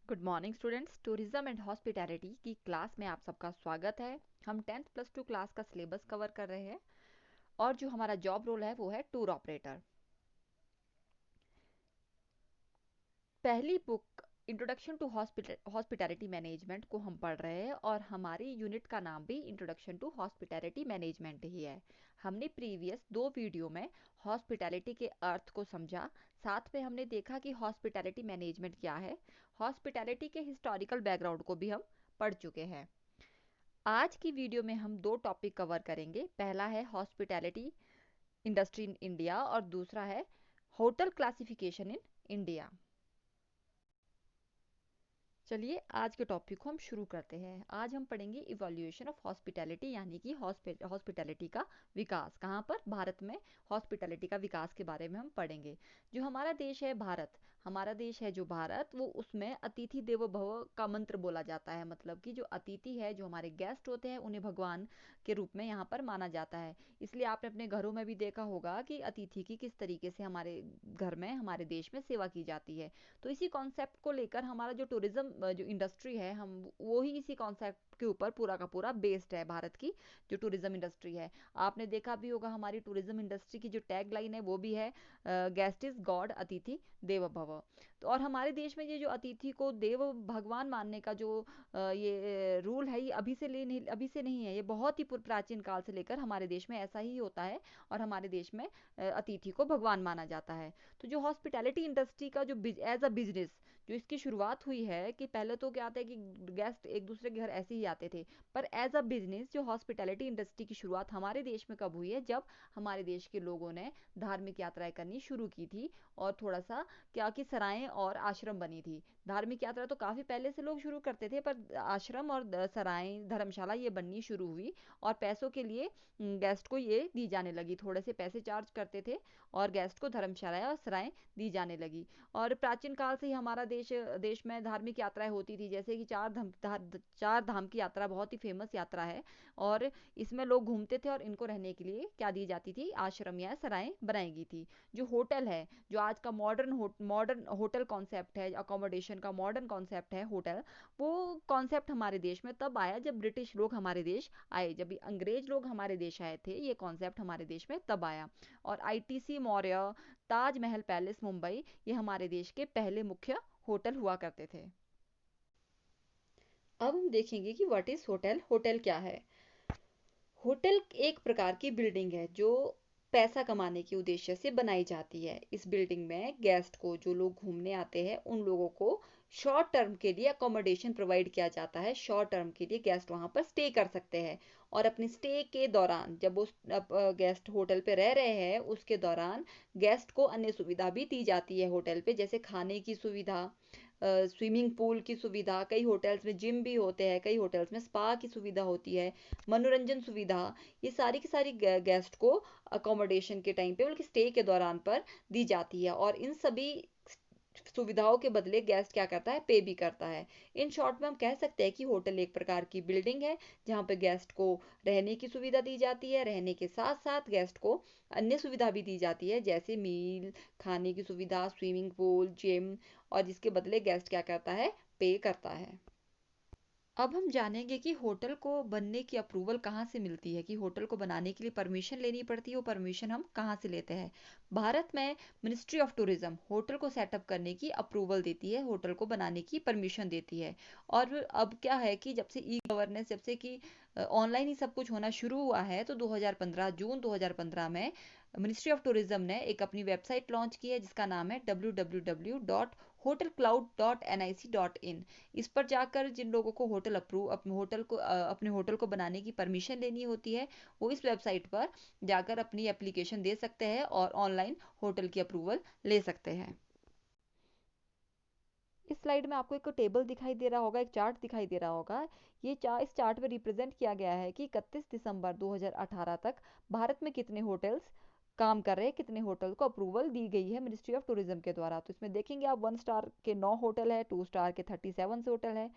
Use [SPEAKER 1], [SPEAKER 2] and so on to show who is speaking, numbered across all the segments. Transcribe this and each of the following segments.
[SPEAKER 1] Good morning students. Tourism and hospitality की class में आप सबका स्वागत है। हम 10th+2 क्लास का सिलेबस कवर कर रहे हैं और जो हमारा जॉब रोल है वो है टूर ऑपरेटर। पहली book introduction to hospitality management को हम पढ़ रहे हैं और हमारी यूनिट का नाम भी इंट्रोडक्शन टू हॉस्पिटैलिटी मैनेजमेंट ही है। हमने प्रीवियस 2 वीडियो में हॉस्पिटैलिटी के अर्थ को समझा, साथ में हमने देखा कि हॉस्पिटैलिटी मैनेजमेंट क्या है। हॉस्पिटैलिटी के हिस्टोरिकल बैकग्राउंड को भी हम पढ़ चुके हैं। आज की वीडियो में हम 2 टॉपिक कवर करेंगे। पहला है हॉस्पिटैलिटी इंडस्ट्री इन इंडिया और दूसरा है होटल क्लासिफिकेशन इन इंडिया। चलिए आज के टॉपिक को हम शुरू करते हैं। आज हम पढ़ेंगे इवोल्यूशन ऑफ हॉस्पिटैलिटी, यानी कि हॉस्पिटैलिटी का विकास। कहाँ पर? भारत में हॉस्पिटैलिटी का विकास के बारे में हम पढ़ेंगे। जो हमारा देश है भारत, हमारा देश है जो भारत, वो उसमें अतिथि देवो भव का मंत्र बोला जाता है। मतलब कि जो अतिथि है, जो हमारे गेस्ट होते हैं, उन्हें भगवान के रूप में यहाँ पर माना जाता है। इसलिए आपने अपने घरों में भी देखा होगा कि अतिथि की किस तरीके से हमारे घर में, हमारे देश में सेवा की जाती है। तो इसी कॉन्सेप्ट को लेकर हमारा जो टूरिज्म जो इंडस्ट्री है, हम वो ही इसी कॉन्सेप्ट के ऊपर पूरा का पूरा बेस्ड है। भारत की जो टूरिज्म इंडस्ट्री है, आपने देखा भी होगा हमारी टूरिज्म इंडस्ट्री की जो टैग लाइन है वो भी है गेस्ट इज गॉड, अतिथि देवो भव। तो और हमारे देश में ये जो अतिथि को देव भगवान मानने का जो ये रूल है, ये अभी से नहीं है। ये बहुत ही प्राचीन काल से लेकर हमारे देश में ऐसा ही होता है और हमारे देश में अतिथि को भगवान माना जाता है। तो जो हॉस्पिटैलिटी इंडस्ट्री का जो एज अ बिजनेस जो इसकी शुरुआत हुई है, कि पहले तो क्या होता है कि गेस्ट एक दूसरे के घर ऐसे ही आते थे, पर एज अ बिजनेस जो हॉस्पिटैलिटी इंडस्ट्री की शुरुआत हमारे देश में कब हुई है? जब हमारे देश के लोगों ने धार्मिक यात्राएं करनी शुरू की थी और थोड़ा सा क्या कि सराएं और आश्रम बनी थी। धार्मिक यात्रा तो काफ़ी पहले से लोग शुरू करते थे, पर आश्रम और सराएं, धर्मशाला ये बननी शुरू हुई और पैसों के लिए गेस्ट को ये दी जाने लगी। थोड़े से पैसे चार्ज करते थे और गेस्ट को धर्मशालाएं और सराएं दी जाने लगी। और प्राचीन काल से ही हमारा देश में धार्मिक यात्राएं होती थी, जैसे कि चार धाम की यात्रा बहुत ही फेमस यात्रा है और इसमें लोग घूमते थे और इनको रहने के लिए क्या दी जाती थी? आश्रम या सराएं बनाई गई थी। जो होटल है, जो आज का मॉडर्न होटल कॉन्सेप्ट है, अकोमोडेशन का मॉडर्न कॉन्सेप्ट है होटल, वो कॉन्सेप्ट हमारे देश में तब आया जब ब्रिटिश लोग हमारे देश आए, जब अंग्रेज लोग हमारे देश आए थे। ये कॉन्सेप्ट हमारे देश में तब आया। और आईटीसी मौर्य, ताजमहल पैलेस मुंबई, ये हमारे देश के पहले मुख्य होटल हुआ करते थे। अब हम देखेंगे कि व्हाट इज होटल। होटल क्या है? होटल एक प्रकार की बिल्डिंग है जो पैसा कमाने के उद्देश्य से बनाई जाती है। इस बिल्डिंग में गेस्ट को, जो लोग घूमने आते हैं, उन लोगों को शॉर्ट टर्म के लिए अकोमोडेशन प्रोवाइड किया जाता है। शॉर्ट टर्म के लिए गेस्ट वहाँ पर स्टे कर सकते हैं और अपने स्टे के दौरान, जब वो गेस्ट होटल पे रह रहे हैं, उसके दौरान गेस्ट को अन्य सुविधा भी दी जाती है होटल पे, जैसे खाने की सुविधा, स्विमिंग पूल की सुविधा, कई होटल्स में जिम भी होते हैं, कई होटल्स में स्पा की सुविधा होती है, मनोरंजन सुविधा। ये सारी की सारी गेस्ट को अकोमोडेशन के टाइम पे, बल्कि स्टे के दौरान पर दी जाती है और इन सभी सुविधाओं के बदले गेस्ट क्या करता है? पे भी करता है। इन शॉर्ट में हम कह सकते हैं कि होटल एक प्रकार की बिल्डिंग है जहाँ पे गेस्ट को रहने की सुविधा दी जाती है। रहने के साथ साथ गेस्ट को अन्य सुविधा भी दी जाती है, जैसे मील, खाने की सुविधा, स्विमिंग पूल, जिम, और जिसके बदले गेस्ट क्या करता है? पे करता है। अब हम जानेंगे कि होटल को बनने की अप्रूवल कहाँ से मिलती है, कि होटल को बनाने के लिए परमिशन लेनी पड़ती है, वो परमिशन हम कहाँ से लेते हैं। भारत में मिनिस्ट्री ऑफ टूरिज्म होटल को सेटअप करने की अप्रूवल देती है, होटल को बनाने की परमिशन देती है। और अब क्या है कि जब से ई गवर्नेंस, जब से कि ऑनलाइन ही सब कुछ होना शुरू हुआ है, तो 2015 जून 2015 में मिनिस्ट्री ऑफ टूरिज्म ने एक अपनी वेबसाइट लॉन्च की है जिसका नाम है www.hotelcloud.nic.in। इस पर जाकर जिन लोगों को अपने होटल को बनाने की परमिशन लेनी होती है, वो इस वेबसाइट पर जाकर अपनी एप्लीकेशन दे सकते हैं और ऑनलाइन होटल की अप्रूवल ले सकते हैं। इस स्लाइड में आपको एक टेबल दिखाई दे रहा होगा, एक चार्ट दिखाई दे रहा होगा। इस चार्ट में रिप्रेजेंट किया गया है कि 31 दिसंबर 2018 तक भारत में कितने होटल्स काम कर रहे हैं, कितने होटल को अप्रूवल दी गई है मिनिस्ट्री ऑफ टूरिज्म के द्वारा। तो इसमें देखेंगे आप, 1 स्टार के 9 होटल है, 2 स्टार के 37 होटल है,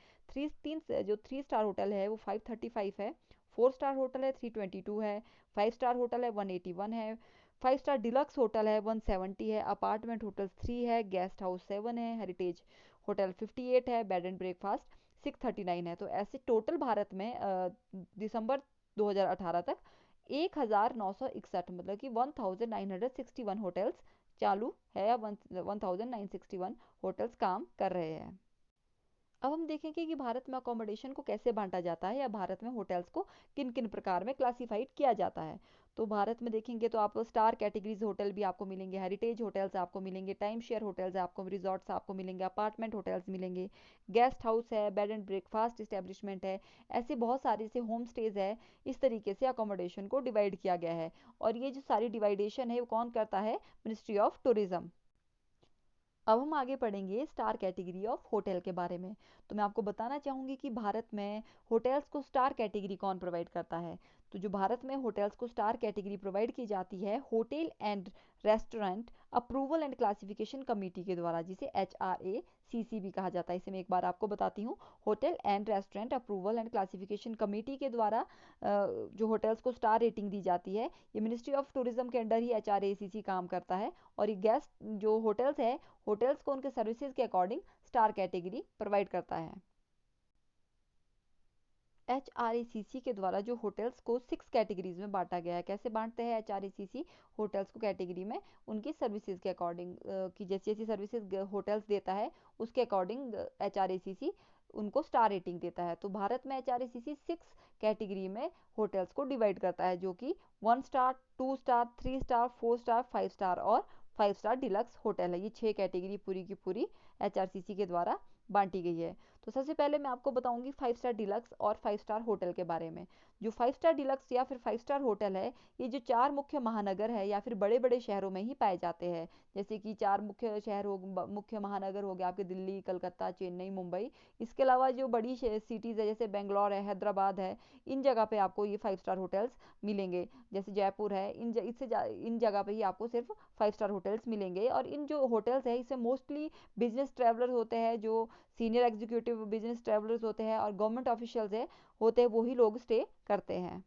[SPEAKER 1] जो 3 स्टार होटल है वो 535 है, 4 स्टार होटल है 322 है, 5 स्टार होटल है 181 है, 5 स्टार डिलक्स होटल है 170 है, अपार्टमेंट होटल 3 है, गेस्ट हाउस 7 है, हेरिटेज होटल 58 है, बेड एंड ब्रेकफास्ट 639 है। तो ऐसे टोटल भारत में दिसंबर 2018 तक 1961, मतलब कि 1961 होटल्स चालू है, या 1961 होटल्स काम कर रहे हैं। अब हम देखेंगे कि भारत में अकोमोडेशन को कैसे बांटा जाता है, या भारत में होटल्स को किन किन प्रकार में क्लासिफाइड किया जाता है। तो भारत में देखेंगे तो आपको स्टार कैटेगरीज होटल भी आपको मिलेंगे, हेरिटेज होटल्स आपको मिलेंगे, टाइम शेयर होटल्स आपको, रिजॉर्ट्स आपको मिलेंगे, अपार्टमेंट होटल्स मिलेंगे, गेस्ट हाउस है, बेड एंड ब्रेकफास्ट इस्टेब्लिशमेंट है, ऐसे बहुत सारे से होम स्टेज है। इस तरीके से अकोमोडेशन को डिवाइड किया गया है। और ये जो सारी डिवाइडेशन है वो कौन करता है? Ministry of tourism. अब हम आगे पढ़ेंगे स्टार कैटेगरी ऑफ होटल के बारे में। तो मैं आपको बताना चाहूँगी कि भारत में होटल्स को स्टार कैटेगरी कौन प्रोवाइड करता है। तो जो भारत में होटल्स को स्टार कैटेगरी प्रोवाइड की जाती है hotel and restaurant approval and classification committee के द्वारा, जिसे HRACC भी कहा जाता है। इसे मैं एक बार आपको बताती हूँ। Hotel and restaurant approval and classification committee के द्वारा जो होटल्स को स्टार रेटिंग दी जाती है, ये मिनिस्ट्री ऑफ टूरिज्म के अंडर ही HRACC काम करता है। और ये गेस्ट जो होटल्स है, होटल्स को उनके सर्विसेज के अकॉर्डिंग स्टार कैटेगरी प्रोवाइड करता है। HRACC के द्वारा जो होटल्स को 6 कैटेगरीज में बांटा गया है। कैसे बांटते हैं HRACC होटल्स को कैटेगरी में? उनकी सर्विसेज के अकॉर्डिंग, कि जैसी जैसी सर्विसेज होटल्स देता है उसके अकॉर्डिंग HRACC उनको स्टार रेटिंग देता है। तो भारत में HRACC 6 कैटेगरी में होटल्स को डिवाइड करता है, जो कि 1 star, 2 star, 3 star, 4 star, 5 star और 5 स्टार डिलक्स होटल है। ये 6 कैटेगरी पूरी की पूरी HRCC के द्वारा बांटी गई है। तो सबसे पहले मैं आपको बताऊंगी 5 स्टार डिलक्स और 5 स्टार होटल के बारे में। जो 5 स्टार डिलक्स या फिर 5 स्टार होटल है, ये जो 4 मुख्य महानगर है या फिर बड़े बड़े शहरों में ही पाए जाते हैं। जैसे कि 4 मुख्य शहर मुख्य महानगर हो गया आपके, दिल्ली, कलकत्ता, चेन्नई, मुंबई। इसके अलावा जो बड़ी सिटीज़ है जैसे बेंगलोर है, हैदराबाद है, इन जगह पे आपको ये 5 स्टार होटल्स मिलेंगे। जैसे जयपुर है, इन जगह पे ही आपको सिर्फ 5 स्टार होटल्स मिलेंगे। और इन जो होटल्स है इससे मोस्टली बिजनेस ट्रैवलर होते हैं, जो सीनियर एग्जीक्यूटिव बिजनेस ट्रैवलर्स होते हैं और गवर्नमेंट ऑफिशियल्स है होते हैं, वही लोग स्टे करते हैं।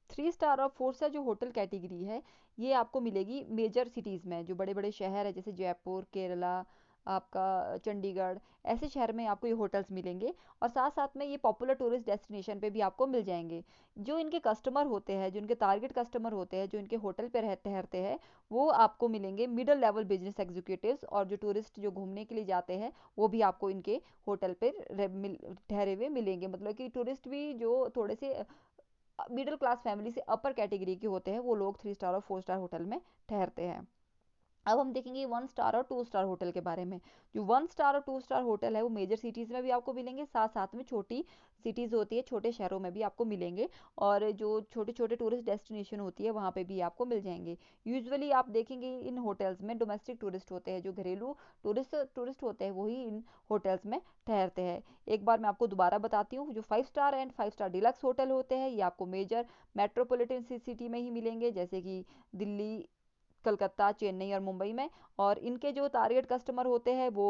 [SPEAKER 1] 3 स्टार और 4 स्टार जो होटल कैटेगरी है, ये आपको मिलेगी मेजर सिटीज़ में, जो बड़े बड़े शहर है जैसे जयपुर, केरला, आपका चंडीगढ़, ऐसे शहर में आपको ये होटल्स मिलेंगे। और साथ साथ में ये पॉपुलर टूरिस्ट डेस्टिनेशन पे भी आपको मिल जाएंगे। जो इनके कस्टमर होते हैं, जो इनके टारगेट कस्टमर होते हैं, जो इनके होटल पे ठहरते हैं, वो आपको मिलेंगे मिडिल लेवल बिजनेस एग्जीक्यूटिव्स। और जो टूरिस्ट जो घूमने के लिए जाते हैं, वो भी आपको इनके होटल पे ठहरे हुए मिलेंगे। मतलब कि टूरिस्ट भी जो थोड़े से मिडिल क्लास फैमिली से अपर कैटेगरी के होते हैं, वो लोग 3 स्टार और 4 स्टार होटल में ठहरते हैं। अब हम देखेंगे 1 स्टार और 2 स्टार होटल के बारे में। जो 1 स्टार और 2 स्टार होटल है वो मेजर सिटीज़ में भी आपको मिलेंगे, साथ साथ में छोटी सिटीज़ होती है, छोटे शहरों में भी आपको मिलेंगे। और जो छोटे छोटे टूरिस्ट डेस्टिनेशन होती है वहाँ पे भी आपको मिल जाएंगे। यूजुअली आप देखेंगे इन होटल्स में डोमेस्टिक टूरिस्ट होते हैं, जो घरेलू टूरिस्ट होते हैं वही इन होटल्स में ठहरते हैं। एक बार मैं आपको दोबारा बताती हूँ, जो 5 star and 5 star deluxe hotel होते हैं, ये आपको मेजर मेट्रोपॉलिटन सिटी में ही मिलेंगे, जैसे कि दिल्ली, कलकत्ता, चेन्नई और मुंबई में। और इनके जो टारगेट कस्टमर होते हैं वो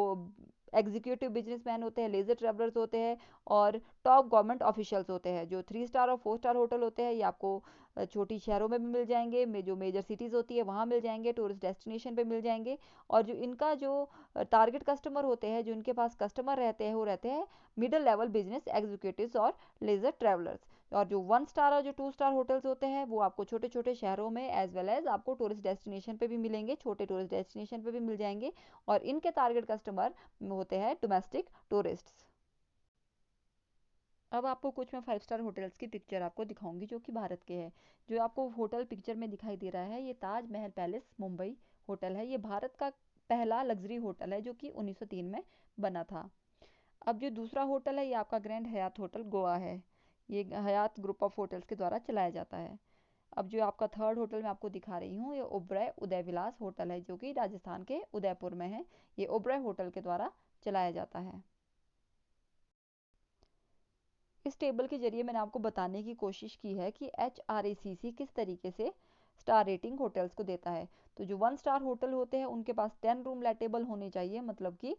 [SPEAKER 1] एग्जीक्यूटिव बिजनेसमैन होते हैं, लेजर ट्रैवलर्स होते हैं और टॉप गवर्नमेंट ऑफिशियल्स होते हैं। जो 3 स्टार और 4 स्टार होटल होते हैं ये आपको छोटी शहरों में भी मिल जाएंगे, जो मेजर सिटीज़ होती है वहाँ मिल जाएंगे, टूरिस्ट डेस्टिनेशन पे मिल जाएंगे। और जो इनका जो टारगेट कस्टमर होते हैं, जो इनके पास कस्टमर रहते हैं, वो रहते हैं मिडिल लेवल बिजनेस एग्जीक्यूटिव्स और लेजर ट्रैवलर्स। और जो 1 स्टार और जो 2 स्टार होटल्स होते हैं वो आपको छोटे छोटे शहरों में एज वेल एज आपको टूरिस्ट डेस्टिनेशन पे भी मिलेंगे, छोटे टूरिस्ट डेस्टिनेशन पे भी मिल जाएंगे। और इनके टारगेट कस्टमर होते हैं डोमेस्टिक टूरिस्ट्स। अब आपको कुछ मैं 5 स्टार होटल्स की पिक्चर आपको दिखाऊंगी जो कि भारत के हैं। जो आपको होटल पिक्चर में दिखाई दे रहा है, ये ताज महल पैलेस मुंबई होटल है। ये भारत का पहला लग्जरी होटल है जो कि 1903 में बना था। अब जो दूसरा होटल है ये आपका ग्रैंड हयात होटल गोवा है। ये हयात ग्रुप ऑफ होटल्स के द्वारा चलाया जाता है। अब जो आपका थर्ड होटल मैं आपको दिखा रही हूँ, ये ओबराय उदय विलास होटल है जो कि राजस्थान के उदयपुर में है। ये ओबराय होटल के द्वारा चलाया जाता है। इस टेबल के जरिए मैंने आपको बताने की कोशिश की है कि HRACC किस तरीके से स्टार रेटिंग होटल्स को देता है। तो जो 1 स्टार होटल होते हैं उनके पास 10 रूम लेटेबल होने चाहिए, मतलब कि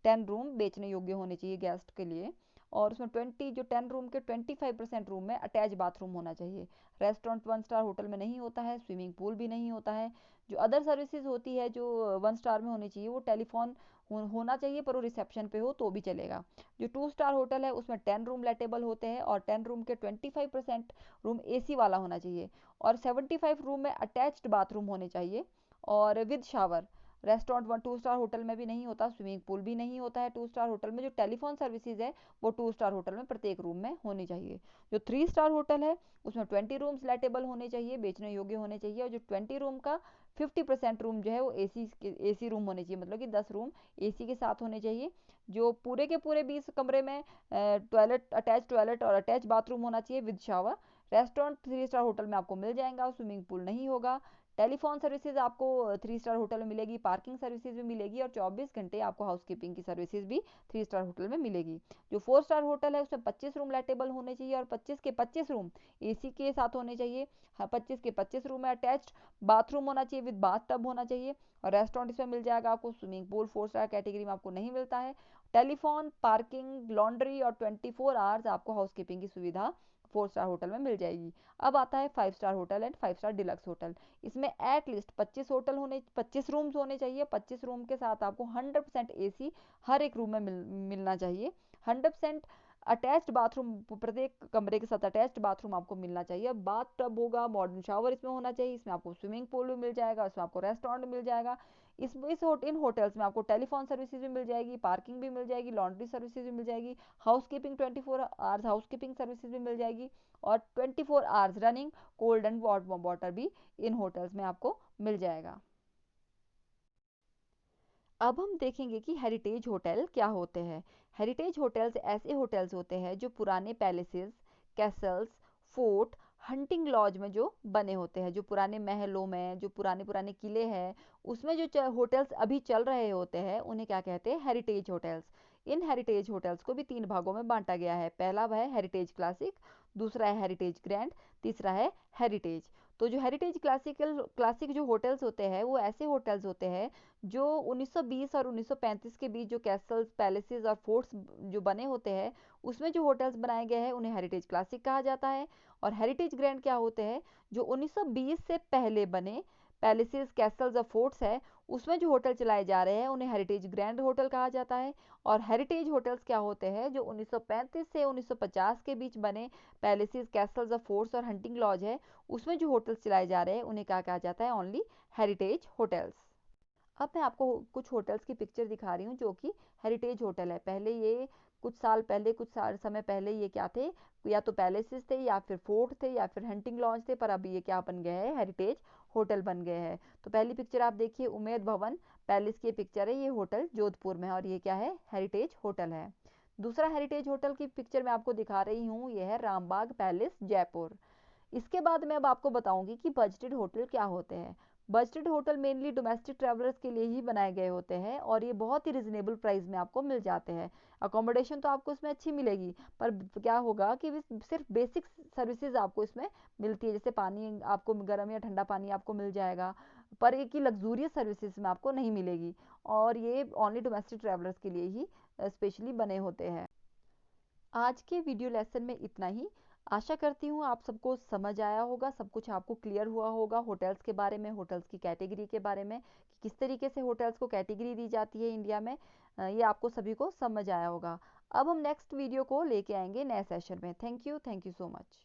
[SPEAKER 1] 10 रूम बेचने योग्य होने चाहिए गेस्ट के लिए। और उसमें 10 रूम के 25% रूम में अटैच बाथरूम होना चाहिए। रेस्टोरेंट 1 स्टार होटल में नहीं होता है, स्विमिंग पूल भी नहीं होता है। जो अदर सर्विसेज होती है जो 1 स्टार में होनी चाहिए, वो टेलीफोन होना चाहिए पर वो रिसेप्शन पे हो तो भी चलेगा। जो 2 स्टार होटल है उसमें 10 रूम लेटेबल होते हैं और 10 रूम के 25% रूम एसी वाला होना चाहिए और 75 रूम में अटैच्ड बाथरूम होने चाहिए और with shower. Restaurant 2 star hotel में भी नहीं होता, स्विमिंग पूल भी नहीं होता है 2 स्टार होटल में। जो टेलीफोन सर्विसेज है वो 2 स्टार होटल में प्रत्येक रूम में होनी चाहिए। जो 3 स्टार होटल है उसमें 20 रूम्स लेटेबल होने चाहिए, बेचने योग्य होने चाहिए, और जो 20 रूम का 50% रूम जो है वो एसी रूम होने चाहिए, मतलब कि 10 रूम एसी के साथ होने चाहिए। जो पूरे के पूरे 20 कमरे में टॉयलेट और अटैच बाथरूम होना चाहिए with shower. Restaurant 3 star hotel में आपको मिल जाएगा, स्विमिंग पूल नहीं होगा। टेलीफोन सर्विसेज आपको 3 स्टार होटल में मिलेगी, पार्किंग सर्विसेज भी मिलेगी और 24 घंटे आपको हाउसकीपिंग की सर्विसेज भी 3 स्टार होटल में मिलेगी। जो 4 स्टार होटल है उसमें 25 रूम लेटेबल होने चाहिए और 25 के 25 रूम एसी के साथ होने चाहिए। हाँ, 25 के 25 रूम में अटैच्ड बाथरूम होना चाहिए विद बाथ टब होना चाहिए। और रेस्टोरेंट इसमें मिल जाएगा आपको, स्विमिंग पूल 4 स्टार कैटेगरी में आपको नहीं मिलता है। टेलीफोन, पार्किंग, लॉन्ड्री और 24 आवर्स आपको हाउसकीपिंग की सुविधा 4 स्टार होटल में मिल जाएगी। अब आता है 5 star hotel and 5 star deluxe hotel. इसमें एटलीस्ट 25 रूम्स होने चाहिए। 25 रूम के साथ आपको 100% एसी हर एक रूम में मिलना चाहिए। 100% अटैच्ड बाथरूम, प्रत्येक कमरे के साथ अटैच्ड बाथरूम आपको मिलना चाहिए। बाथ टब होगा, मॉडर्न शावर इसमें होना चाहिए, इसमें आपको स्विमिंग पूल भी मिल जाएगा, इसमें आपको रेस्टोरेंट मिल जाएगा। इन होटल्स में आपको टेलीफोन सर्विसेज भी मिल जाएगी, पार्किंग भी मिल जाएगी, लॉन्ड्री सर्विसेज भी मिल जाएगी, हाउसकीपिंग 24 आवर्स हाउसकीपिंग सर्विसेज भी मिल जाएगी और 24 hours running cold and water भी इन होटल्स में आपको मिल जाएगा। अब हम देखेंगे कि हेरिटेज होटल क्या होते हैं। हेरिटेज होटल्स ऐसे होटल्स होते हैं जो पुराने palaces, castles, fort, hunting lodge में जो बने होते हैं, जो पुराने महलों में, जो पुराने पुराने किले हैं उसमें जो होटल्स अभी चल रहे होते हैं उन्हें क्या कहते हैं, हेरिटेज होटल्स। इन हेरिटेज होटल्स को भी 3 भागों में बांटा गया है। पहला है हेरिटेज क्लासिक, दूसरा है हेरिटेज ग्रैंड, तीसरा है हेरिटेज। तो जो हेरिटेज क्लासिक जो होटल्स होते हैं वो ऐसे होटल्स होते हैं जो 1920 और 1935 के बीच जो कैसल्स, पैलेसेस और फोर्ट्स जो बने होते हैं उसमें जो होटल्स बनाए गए हैं उन्हें हेरिटेज क्लासिक कहा जाता है। और हेरिटेज ग्रैंड क्या होते हैं, जो 1920 से पहले बने पैलेसेस, कैसल्स और फोर्ट्स है उसमें जो होटल चलाए जा रहे हैं उन्हें हेरिटेज ग्रैंड होटल कहा जाता है। और हेरिटेज होटल्स क्या होते हैं, जो 1935 से 1950 के बीच बने पैलेसेस, कैसल्स और फोर्ट्स और हंटिंग लॉज है उसमें जो होटल्स चलाए जा रहे हैं उन्हें क्या कहा जाता है, ओनली हेरिटेज होटल्स। अब मैं आपको कुछ होटल्स की पिक्चर दिखा रही हूँ जो कि हेरिटेज होटल है। पहले ये कुछ साल समय पहले ये क्या थे, या तो पैलेसेस थे या फिर फोर्ट थे या फिर हंटिंग लॉज थे, पर अभी ये क्या बन गए हैं, हेरिटेज होटल बन गए हैं। तो पहली पिक्चर आप देखिए, उमेद भवन पैलेस की पिक्चर है, ये होटल जोधपुर में है और ये क्या है, हेरिटेज होटल है। दूसरा हेरिटेज होटल की पिक्चर मैं आपको दिखा रही हूँ, ये है रामबाग पैलेस जयपुर। इसके बाद मैं अब आपको बताऊंगी कि बजटेड होटल क्या होते हैं। Budgeted hotel mainly domestic travellers के लिए ही बनाए गए होते हैं और ये बहुत ही रिजनेबल प्राइस में आपको मिल जाते हैं। अकोमोडेशन तो आपको इसमें अच्छी मिलेगी, पर क्या होगा कि सिर्फ बेसिक सर्विसेज आपको इसमें मिलती है, जैसे पानी आपको गर्म या ठंडा पानी आपको मिल जाएगा, पर एक ही लग्जूरियस सर्विसेज में आपको नहीं मिलेगी। और ये ओनली डोमेस्टिक ट्रैवलर्स के लिए ही स्पेशली बने होते हैं। आज के वीडियो लेसन में इतना ही। आशा करती हूँ आप सबको समझ आया होगा, सब कुछ आपको क्लियर हुआ होगा होटल्स के बारे में, होटल्स की कैटेगरी के बारे में, कि किस तरीके से होटल्स को कैटेगरी दी जाती है इंडिया में। ये आपको सभी को समझ आया होगा। अब हम नेक्स्ट वीडियो को लेके आएंगे नए सेशन में। Thank you so much.